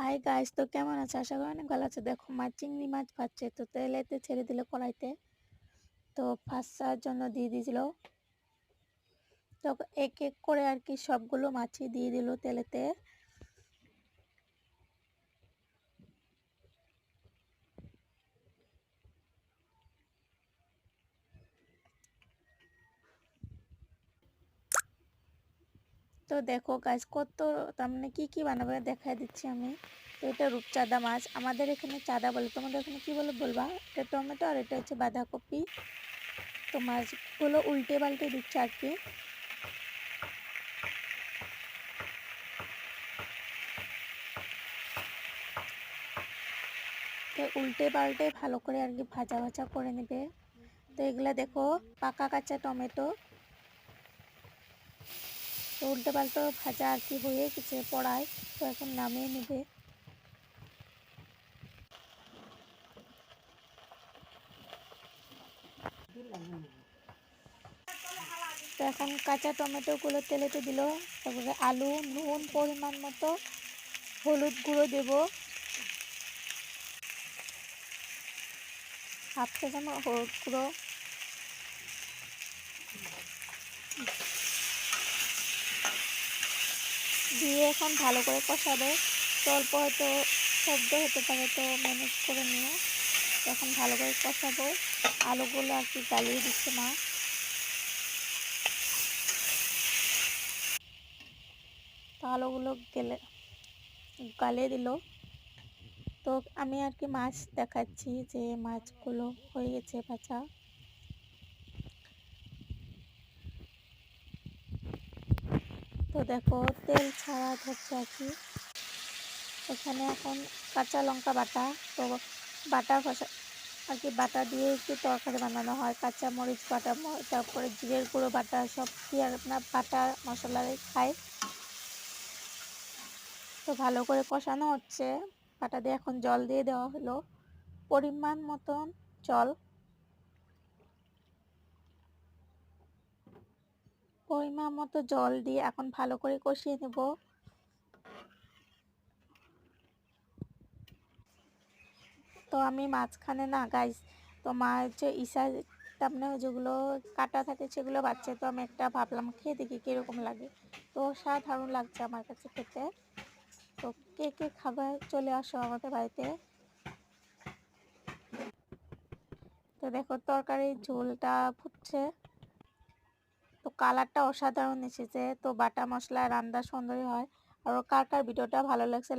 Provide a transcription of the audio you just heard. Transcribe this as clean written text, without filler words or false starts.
Hi guys, তো কেমন আছে? আশা করি অনেক ভালো আছে। দেখো মা চিংড়ি মাছ ভাজছে, তো তেলেতে ছেড়ে দিল কড়াইতে। তো ভাজার জন্য দিয়ে দিয়েছিল। তো এক এক করে আর কি সবগুলো মাছই দিয়ে দিল তেলেতে। তো দেখো গাইস কত তার মানে কি বানাবে দেখাই দিচ্ছি আমি। তো এটা রূপচাঁদা মাছ, আমাদের এখানে চাঁদা বলে, তোমাদের এখানে কি বলে বলবা। এটা টমেটো আর এটা হচ্ছে বাঁধাকপি। তো মাছগুলো উল্টে পাল্টে দিচ্ছে আর কি। তো উল্টে পাল্টে ভালো করে আর কি ভাজা ভাজা করে নেবে। তো এগুলা দেখো পাকা কাঁচা টমেটো। তো উল্টে পাল্টে ভাজা আর কি হয়ে গেছে পড়ায়। তো এখন নামিয়ে নেবে। তো এখন কাঁচা টমেটোগুলো তেলেতে দিল। তারপরে আলু, নুন পরিমাণ মতো, হলুদ গুঁড়ো দেব, হাফ চা চামচ হলুদ গুঁড়ো দিয়ে এখন ভালো করে কষাবে। তো অল্প হয়তো শব্দ হতে পারে, তো ম্যানেজ করে নিও। এখন ভালো করে কষাবো। আলুগুলো আর কি গালিয়ে দিচ্ছে মা। তো আলুগুলো গালিয়ে দিল। তো আমি আর কি মাছ দেখাচ্ছি যে মাছগুলো হয়ে গেছে ভাজা। তো দেখো তেল ছাড়া ধরছে আর কি। এখানে এখন কাঁচা লঙ্কা বাটা। তো বাটা কষা আর কি, বাটা দিয়ে একটু তরকারি বানানো হয়। কাঁচা মরিচ বাটা, তারপরে জিরের গুঁড়ো বাটা, সব দিয়ে আপনার বাটা মশলা খায়। তো ভালো করে কষানো হচ্ছে। বাটা দিয়ে এখন জল দিয়ে দেওয়া হলো পরিমাণ মতন জল। পরিমাণ মতো জল দিয়ে এখন ভালো করে কষিয়ে নেব। তো আমি মাঝখানে না গাইস, তো মা হচ্ছে ইসা তামনে যেগুলো কাটা থাকে সেগুলো বাচ্চা। তো আমি একটা ভাবলাম খেয়ে দেখি কীরকম লাগে। তো সাধারণ লাগছে আমার কাছে খেতে। তো কে কে খাবার চলে আসো আমাদের বাড়িতে। তো দেখো তরকারির ঝোলটা ফুটছে। তো কালারটা অসাধারণ এসেছে। তো বাটা মশলা রান্না সুন্দরই হয়। আর কার কার ভিডিওটা ভালো লাগছে